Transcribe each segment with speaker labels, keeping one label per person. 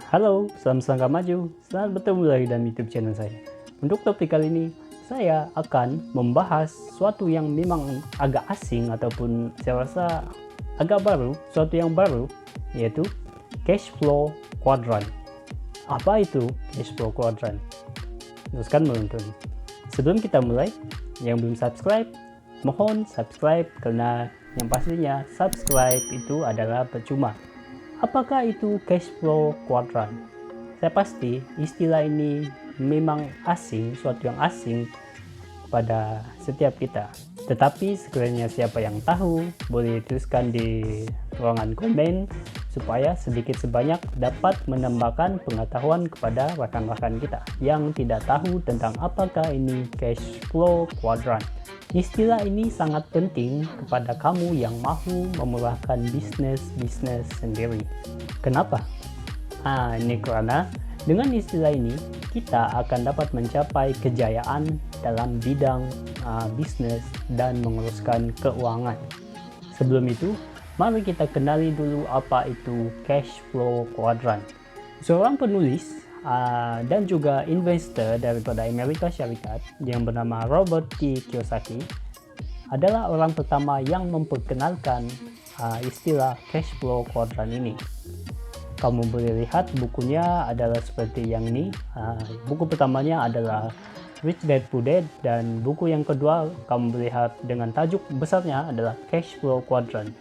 Speaker 1: Halo, salam selangkah maju. Selamat bertemu lagi dalam YouTube channel saya. Untuk topik kali ini, saya akan membahas sesuatu yang memang agak asing ataupun saya rasa agak baru, sesuatu yang baru, yaitu cash flow quadrant. Apa itu cash flow quadrant? Teruskan menonton. Sebelum kita mulai, yang belum subscribe, mohon subscribe karena yang pastinya subscribe itu adalah percuma. Apakah itu cash flow quadrant? Saya pasti istilah ini memang asing, suatu yang asing kepada setiap kita. Tetapi sekiranya siapa yang tahu, boleh tuliskan di ruangan komen supaya sedikit sebanyak dapat menambahkan pengetahuan kepada rekan-rekan kita yang tidak tahu tentang apakah ini cash flow quadrant. Istilah ini sangat penting kepada kamu yang mau memulihkan bisnis sendiri. Kenapa? Ini karena dengan istilah ini kita akan dapat mencapai kejayaan dalam bidang bisnis dan menguruskan keuangan. Sebelum itu, mari kita kenali dulu apa itu cash flow quadrant. Seorang penulis dan juga investor daripada Amerika Serikat yang bernama Robert T. Kiyosaki adalah orang pertama yang memperkenalkan istilah cash flow quadrant ini. Kamu boleh lihat bukunya adalah seperti yang ini. Buku pertamanya adalah Rich Dad Poor Dad, dan buku yang kedua kamu boleh lihat dengan tajuk besarnya adalah Cash Flow Quadrant.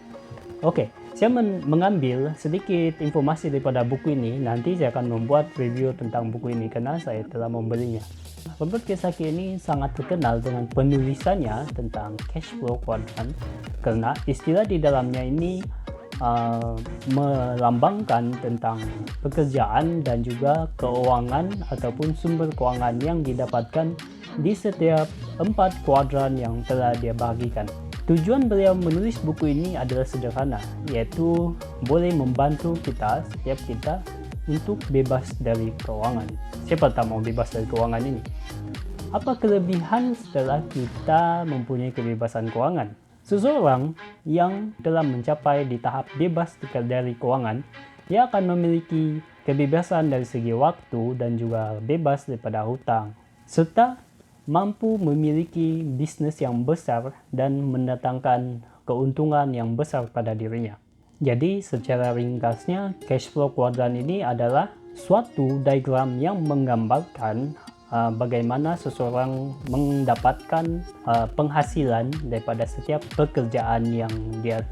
Speaker 1: Oke, saya mengambil sedikit informasi daripada buku ini. Nanti saya akan membuat review tentang buku ini karena saya telah membelinya. Robert Kiyosaki ini sangat terkenal dengan penulisannya tentang cash flow quadrant karena istilah di dalamnya ini melambangkan tentang pekerjaan dan juga keuangan ataupun sumber keuangan yang didapatkan di setiap 4 kuadran yang telah dia bagikan. Tujuan beliau menulis buku ini adalah sederhana, yaitu boleh membantu setiap kita untuk bebas dari keuangan. Siapa tak mau bebas dari keuangan ini? Apa kelebihan setelah kita mempunyai kebebasan keuangan? Seseorang yang telah mencapai di tahap bebas dari keuangan, ia akan memiliki kebebasan dari segi waktu dan juga bebas daripada hutang, serta mampu memiliki bisnis yang besar dan mendatangkan keuntungan yang besar pada dirinya. Jadi secara ringkasnya, cash flow quadrant ini adalah suatu diagram yang menggambarkan bagaimana seseorang mendapatkan penghasilan daripada setiap pekerjaan yang dia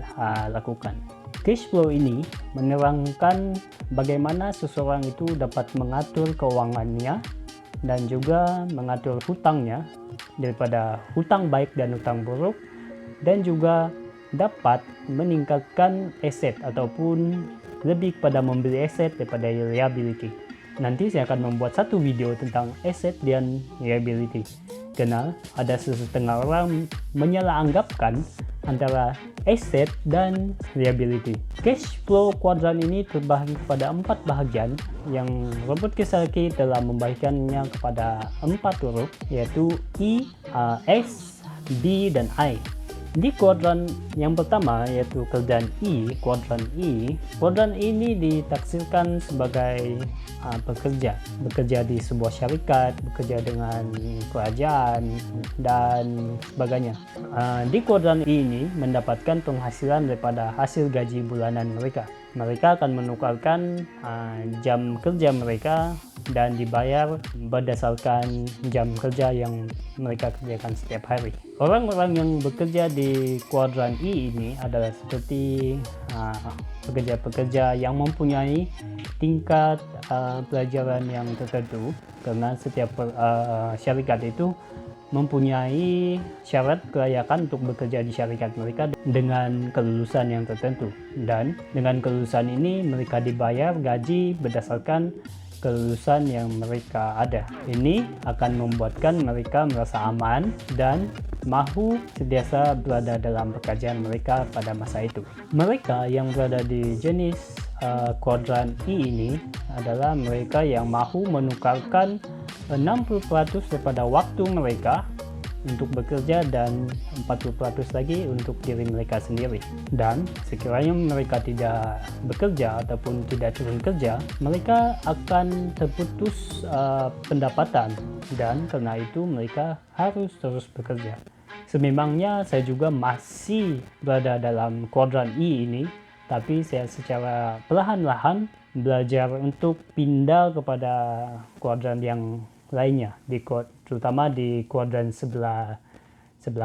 Speaker 1: lakukan. Cash flow ini menerangkan bagaimana seseorang itu dapat mengatur keuangannya dan juga mengatur hutangnya daripada hutang baik dan hutang buruk, dan juga dapat meningkatkan aset ataupun lebih kepada membeli aset daripada liability. Nanti saya akan membuat satu video tentang aset dan liability karena ada setengah orang menyalahkanggapkan antara aset dan liability. Cash flow quadrant ini terbagi kepada 4 bahagian yang Robert Kiyosaki telah membagikannya kepada 4 huruf, yaitu E, S, B, dan I. Di kuadran yang pertama yaitu kuadran E, kuadran ini ditaksirkan sebagai bekerja di sebuah syarikat, bekerja dengan kerajaan dan sebagainya. Di kuadran E ini mendapatkan penghasilan daripada hasil gaji bulanan mereka. Mereka akan menukarkan jam kerja mereka dan dibayar berdasarkan jam kerja yang mereka kerjakan setiap hari. Orang-orang yang bekerja di kuadran E ini adalah seperti pekerja-pekerja yang mempunyai tingkat pelajaran yang tertentu, karena setiap syarikat itu mempunyai syarat kelayakan untuk bekerja di syarikat mereka dengan kelulusan yang tertentu, dan dengan kelulusan ini mereka dibayar gaji berdasarkan kelulusan yang mereka ada. Ini akan membuatkan mereka merasa aman dan mahu sentiasa berada dalam pekerjaan mereka pada masa itu. Mereka yang berada di jenis kuadran E ini adalah mereka yang mahu menukarkan 60% daripada waktu mereka untuk bekerja dan 40% lagi untuk diri mereka sendiri. Dan sekiranya mereka tidak bekerja ataupun tidak turun kerja, mereka akan terputus pendapatan, dan karena itu mereka harus terus bekerja. Sememangnya saya juga masih berada dalam kuadran I ini, tapi saya secara perlahan-lahan belajar untuk pindah kepada kuadran yang lainnya, terutama di kuadran sebelah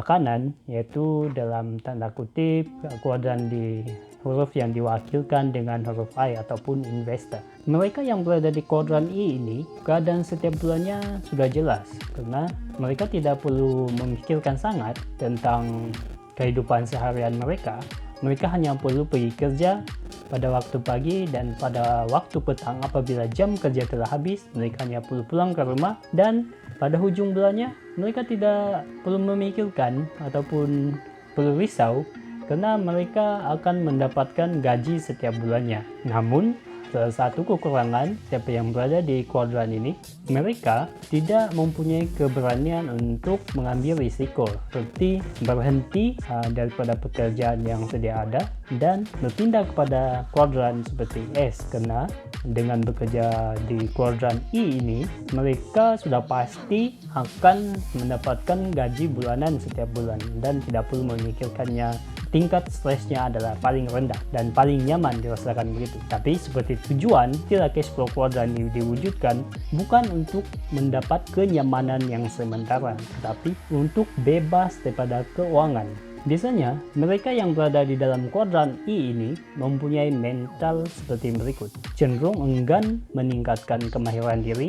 Speaker 1: kanan, yaitu dalam tanda kutip kuadran di huruf yang diwakilkan dengan huruf I ataupun investor. Mereka yang berada di kuadran I ini, keadaan setiap bulannya sudah jelas karena mereka tidak perlu memikirkan sangat tentang kehidupan seharian mereka. Mereka hanya perlu pergi kerja pada waktu pagi, dan pada waktu petang apabila jam kerja telah habis, mereka hanya perlu pulang ke rumah, dan pada hujung bulannya mereka tidak perlu memikirkan ataupun perlu risau karena mereka akan mendapatkan gaji setiap bulannya. Namun salah satu kekurangan siapa yang berada di kuadran ini, mereka tidak mempunyai keberanian untuk mengambil risiko, seperti berhenti daripada pekerjaan yang sedia ada dan berpindah kepada kuadran seperti S, karena dengan bekerja di kuadran I ini, mereka sudah pasti akan mendapatkan gaji bulanan setiap bulan dan tidak perlu memikirkannya. Tingkat stresnya adalah paling rendah dan paling nyaman dirasakan begitu. Tapi seperti tujuan sila cash flow kuadran ini diwujudkan bukan untuk mendapat kenyamanan yang sementara, tetapi untuk bebas daripada keuangan. Biasanya, mereka yang berada di dalam kuadran I ini mempunyai mental seperti berikut. Cenderung enggan meningkatkan kemahiran diri,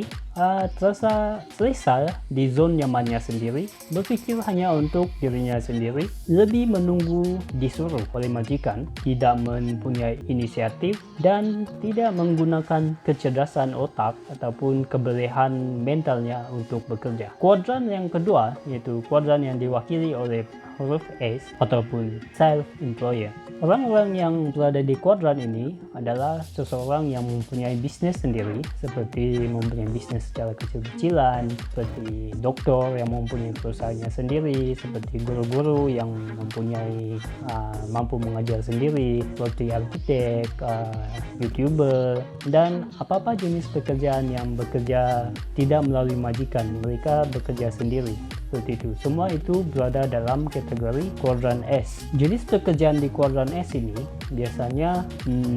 Speaker 1: terasa selesa di zon nyamannya sendiri, berpikir hanya untuk dirinya sendiri, lebih menunggu disuruh oleh majikan, tidak mempunyai inisiatif, dan tidak menggunakan kecerdasan otak ataupun kebolehan mentalnya untuk bekerja. Kuadran yang kedua, yaitu kuadran yang diwakili oleh huruf S ataupun self-employer. Orang-orang yang berada di kuadran ini adalah seseorang yang mempunyai bisnis sendiri, seperti mempunyai bisnis secara kecil-kecilan, seperti dokter yang mempunyai perusahaannya sendiri, seperti guru-guru yang mempunyai mampu mengajar sendiri, seperti arsitek, YouTuber, dan apa-apa jenis pekerjaan yang bekerja tidak melalui majikan, mereka bekerja sendiri. Seperti itu. Semua itu berada dalam kategori kuadran S. Jenis pekerjaan di kuadran S ini biasanya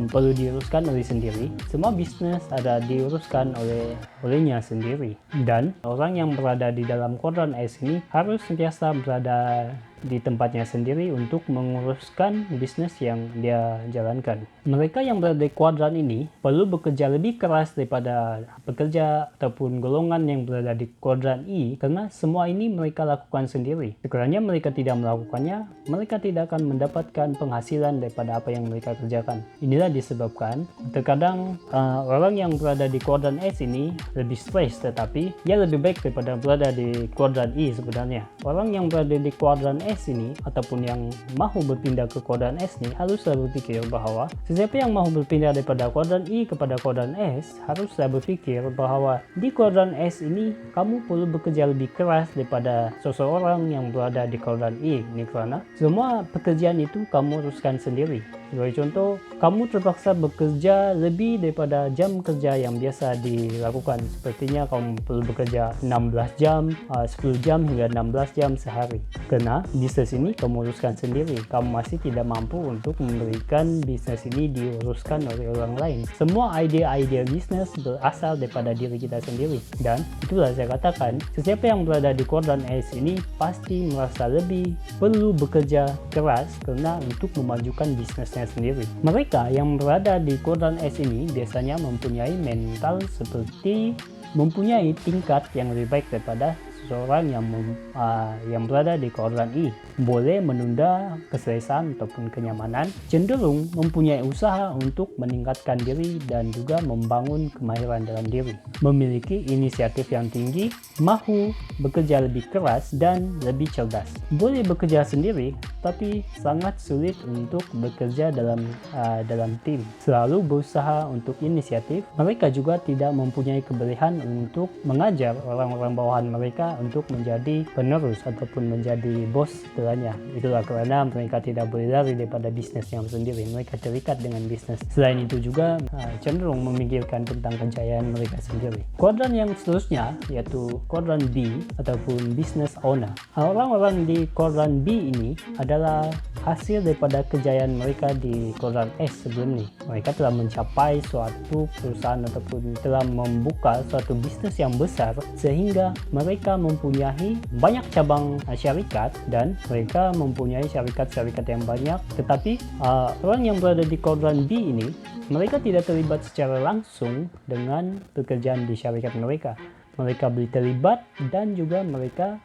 Speaker 1: perlu diuruskan oleh sendiri. Semua bisnis ada diuruskan olehnya sendiri. Dan orang yang berada di dalam kuadran S ini harus sentiasa berada di tempatnya sendiri untuk menguruskan bisnis yang dia jalankan. Mereka yang berada di kuadran ini perlu bekerja lebih keras daripada pekerja ataupun golongan yang berada di kuadran I, karena semua ini mereka lakukan sendiri. Sekiranya mereka tidak melakukannya, mereka tidak akan mendapatkan penghasilan daripada apa yang mereka kerjakan. Inilah disebabkan terkadang orang yang berada di kuadran S ini lebih stres, tetapi ia lebih baik daripada berada di kuadran I sebenarnya. Orang yang berada di kuadran S ini ataupun yang mahu berpindah ke kuadran S ini haruslah berpikir bahwa sesiapa yang mahu berpindah daripada kuadran I kepada kuadran S haruslah berpikir bahwa di kuadran S ini kamu perlu bekerja lebih keras daripada seseorang yang berada di kuadran I. Ini karena semua pekerjaan itu kamu uruskan sendiri. Sebagai contoh, kamu terpaksa bekerja lebih daripada jam kerja yang biasa dilakukan. Sepertinya kamu perlu bekerja 16 jam, 10 jam hingga 16 jam sehari. Karena bisnis ini kamu uruskan sendiri. Kamu masih tidak mampu untuk memberikan bisnis ini diuruskan oleh orang lain. Semua ide-ide bisnis berasal daripada diri kita sendiri. Dan itulah saya katakan, sesiapa yang berada di kuadran S ini pasti merasa lebih perlu bekerja keras karena untuk memajukan bisnisnya sendiri. Mereka yang berada di kuadran S ini biasanya mempunyai mental seperti mempunyai tingkat yang lebih baik daripada seseorang yang berada di kuadran I. Boleh menunda keselesaan ataupun kenyamanan, cenderung mempunyai usaha untuk meningkatkan diri dan juga membangun kemahiran dalam diri, memiliki inisiatif yang tinggi, mahu bekerja lebih keras dan lebih cerdas. Boleh bekerja sendiri, tapi sangat sulit untuk bekerja dalam tim. Selalu berusaha untuk inisiatif. Mereka juga tidak mempunyai kebolehan untuk mengajar orang-orang bawahan mereka mereka untuk menjadi penerus ataupun menjadi bos setelahnya. Itulah karena mereka tidak boleh lari daripada bisnis yang sendiri, mereka terikat dengan bisnis. Selain itu juga cenderung memikirkan tentang kejayaan mereka sendiri. Kuadran yang seterusnya yaitu kuadran B ataupun business owner. Orang-orang di kuadran B ini adalah hasil daripada kejayaan mereka di kuadran S sebelum ini. Mereka telah mencapai suatu perusahaan ataupun telah membuka suatu bisnis yang besar sehingga mereka mempunyai banyak cabang syarikat dan mereka mempunyai syarikat-syarikat yang banyak. Tetapi orang yang berada di kuadran B ini, mereka tidak terlibat secara langsung dengan pekerjaan di syarikat mereka. Mereka boleh terlibat dan juga mereka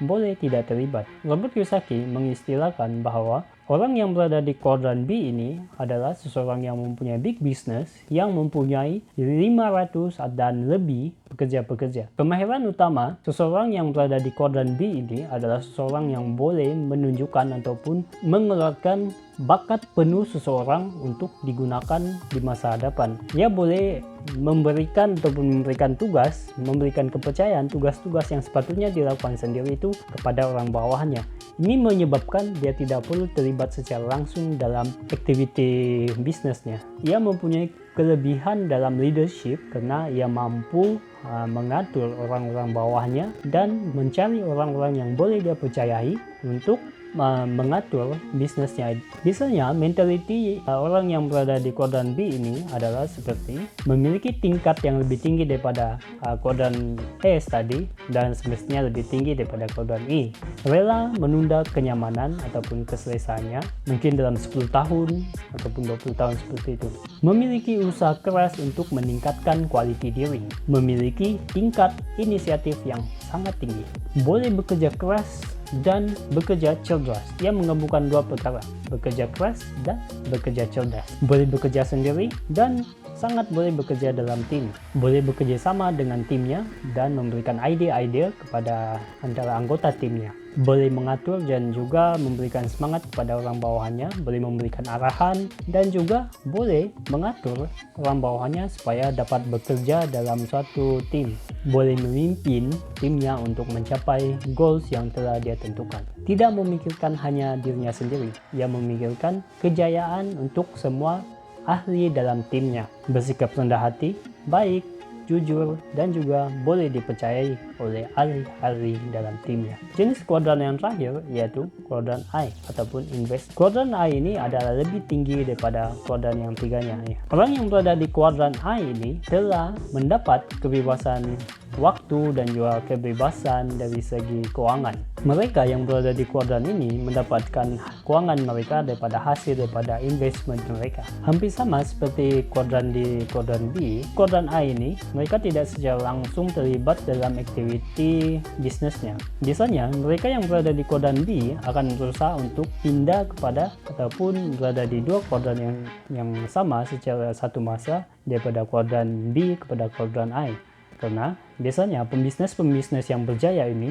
Speaker 1: boleh tidak terlibat. Robert Kiyosaki mengistilahkan bahwa orang yang berada di kuadran B ini adalah seseorang yang mempunyai big business, yang mempunyai 500 dan lebih pekerja-pekerja. Kemahiran utama seseorang yang berada di kuadran B ini adalah seseorang yang boleh menunjukkan ataupun mengeluarkan bakat penuh seseorang untuk digunakan di masa hadapan. Ia boleh memberikan ataupun memberikan tugas, memberikan kepercayaan tugas-tugas yang sepatutnya dilakukan sendiri itu kepada orang bawahannya. Ini menyebabkan dia tidak perlu terlibat secara langsung dalam aktiviti bisnisnya. Ia mempunyai kelebihan dalam leadership karena ia mampu mengatur orang-orang bawahnya dan mencari orang-orang yang boleh dia percayai untuk mengatur bisnisnya. Biasanya mentality orang yang berada di kuadran B ini adalah seperti memiliki tingkat yang lebih tinggi daripada kuadran S tadi dan semestinya lebih tinggi daripada kuadran E. Rela menunda kenyamanan ataupun keselesaannya mungkin dalam 10 tahun ataupun 20 tahun seperti itu. Memiliki usaha keras untuk meningkatkan kualiti diri. Memiliki tingkat inisiatif yang sangat tinggi. Boleh bekerja keras dan bekerja cerdas. Ia menggabungkan dua perkara, bekerja keras dan bekerja cerdas. Boleh bekerja sendiri dan sangat boleh bekerja dalam tim. Boleh bekerja sama dengan timnya dan memberikan ide-ide kepada antara anggota timnya. Boleh mengatur dan juga memberikan semangat kepada orang bawahannya, boleh memberikan arahan dan juga boleh mengatur orang bawahannya supaya dapat bekerja dalam suatu tim. Boleh memimpin timnya untuk mencapai goals yang telah dia tentukan. Tidak memikirkan hanya dirinya sendiri, ia memikirkan kejayaan untuk semua ahli dalam timnya. Bersikap rendah hati, baik, jujur, dan juga boleh dipercayai oleh ahli-ahli dalam timnya. Jenis kuadran yang terakhir yaitu kuadran I ataupun invest. Kuadran I ini adalah lebih tinggi daripada kuadran yang tiganya. Orang yang berada di kuadran I ini telah mendapat kebebasan waktu dan juga kebebasan dari segi keuangan. Mereka yang berada di kuadran ini mendapatkan keuangan mereka daripada hasil daripada investment mereka. Hampir sama seperti kuadran di kuadran B, kuadran I ini mereka tidak secara langsung terlibat dalam aktiviti bisnisnya. Biasanya mereka yang berada di kuadran B akan berusaha untuk pindah kepada ataupun berada di dua kuadran yang sama secara satu masa daripada kuadran B kepada kuadran I. Karena biasanya pembisnis-pembisnis yang berjaya ini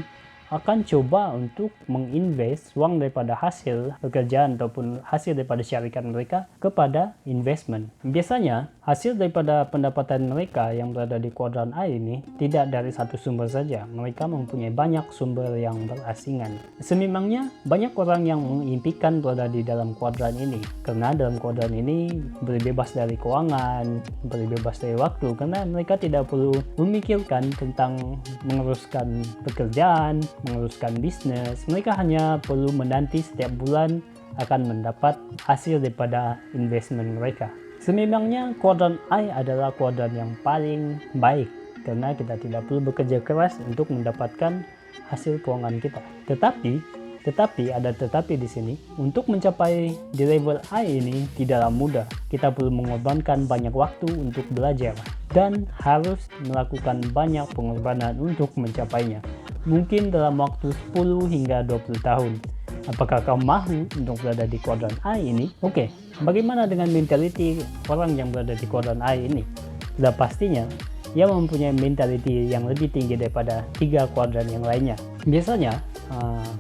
Speaker 1: akan coba untuk menginvest uang daripada hasil pekerjaan ataupun hasil daripada syarikat mereka kepada investment. Biasanya hasil daripada pendapatan mereka yang berada di kuadran A ini tidak dari satu sumber saja. Mereka mempunyai banyak sumber yang berasingan. Sememangnya banyak orang yang mengimpikan berada di dalam kuadran ini. Karena dalam kuadran ini berbebas dari keuangan, berbebas dari waktu. Karena mereka tidak perlu memikirkan tentang menguruskan pekerjaan, menguruskan bisnis. Mereka hanya perlu menanti setiap bulan akan mendapat hasil daripada investment mereka. Sememangnya kuadran I adalah kuadran yang paling baik karena kita tidak perlu bekerja keras untuk mendapatkan hasil keuangan kita. Tetapi ada tetapi di sini, untuk mencapai di level I ini tidaklah mudah. Kita perlu mengorbankan banyak waktu untuk belajar dan harus melakukan banyak pengorbanan untuk mencapainya. Mungkin dalam waktu 10 hingga 20 tahun. Apakah kau mahu untuk berada di kuadran I ini? Oke, bagaimana dengan mentality orang yang berada di kuadran I ini? Sudah pastinya, ia mempunyai mentality yang lebih tinggi daripada 3 kuadran yang lainnya. Biasanya,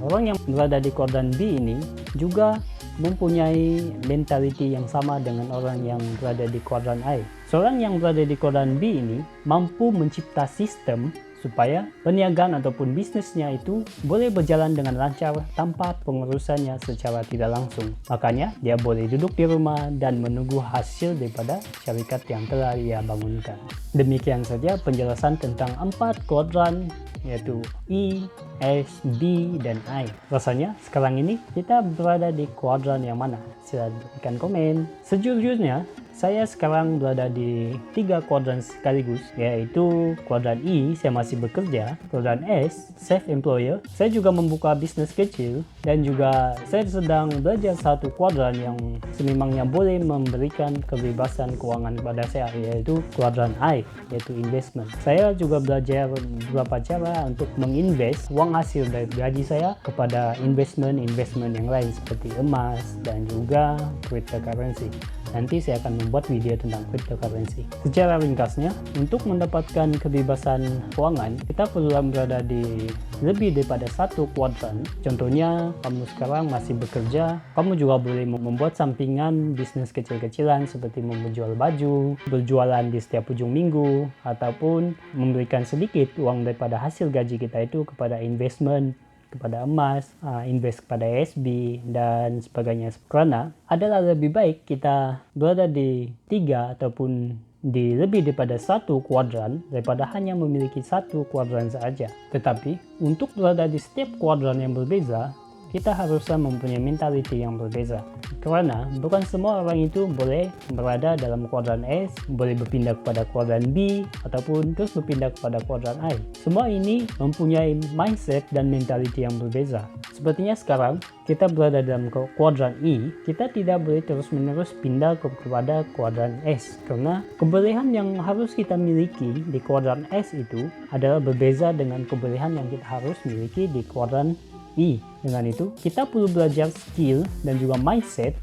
Speaker 1: orang yang berada di kuadran B ini juga mempunyai mentality yang sama dengan orang yang berada di kuadran I. Seorang yang berada di kuadran B ini mampu mencipta sistem supaya perniagaan ataupun bisnisnya itu boleh berjalan dengan lancar tanpa pengurusannya secara tidak langsung. Makanya dia boleh duduk di rumah dan menunggu hasil daripada syarikat yang telah ia bangunkan. Demikian saja penjelasan tentang 4 kuadran, yaitu E, S, B, dan I. Rasanya sekarang ini kita berada di kuadran yang mana? Silahkan berikan komen. Sejujurnya saya sekarang berada di 3 kuadran sekaligus, yaitu kuadran E, saya masih bekerja, kuadran S, self-employer, saya juga membuka bisnis kecil, dan juga saya sedang belajar satu kuadran yang sememangnya boleh memberikan kebebasan keuangan kepada saya, yaitu kuadran I, yaitu investment. Saya juga belajar beberapa cara untuk menginvest uang hasil dari gaji saya kepada investment yang lain seperti emas dan juga cryptocurrency. Nanti saya akan membuat video tentang cryptocurrency. Secara ringkasnya, untuk mendapatkan kebebasan keuangan, kita perlu berada di lebih daripada satu kuadran. Contohnya, kamu sekarang masih bekerja, kamu juga boleh membuat sampingan bisnis kecil-kecilan seperti menjual baju, berjualan di setiap ujung minggu, ataupun memberikan sedikit uang daripada hasil gaji kita itu kepada investment, kepada emas, invest kepada SB, dan sebagainya. Karena adalah lebih baik kita berada di 3 ataupun di lebih daripada satu kuadran daripada hanya memiliki satu kuadran saja. Tetapi untuk berada di setiap kuadran yang berbeza, kita harusnya mempunyai mentality yang berbeza. Karena bukan semua orang itu boleh berada dalam kuadran S, boleh berpindah kepada kuadran B, ataupun terus berpindah kepada kuadran I. Semua ini mempunyai mindset dan mentality yang berbeza. Sepertinya sekarang kita berada dalam kuadran E, kita tidak boleh terus-menerus pindah kepada kuadran S. Karena kebolehan yang harus kita miliki di kuadran S itu adalah berbeza dengan kebolehan yang kita harus miliki di kuadran E. Dengan itu, kita perlu belajar skill dan juga mindset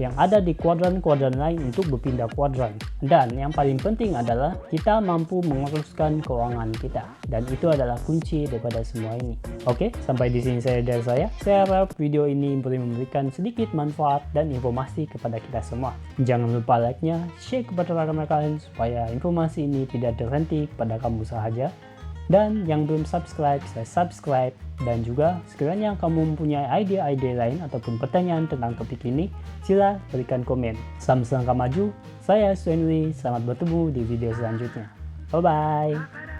Speaker 1: yang ada di kuadran-kuadran lain untuk berpindah kuadran. Dan yang paling penting adalah kita mampu menguruskan keuangan kita. Dan itu adalah kunci daripada semua ini. Oke, sampai di sini dari saya. Saya harap video ini boleh memberikan sedikit manfaat dan informasi kepada kita semua. Jangan lupa like-nya, share kepada rekan-rekan kalian supaya informasi ini tidak terhenti kepada kamu sahaja. Dan yang belum subscribe, saya subscribe. Dan juga sekiranya kamu mempunyai ide-ide lain ataupun pertanyaan tentang topik ini, sila berikan komen. Salam selangkah maju, saya Stanley, selamat bertemu di video selanjutnya. Bye-bye.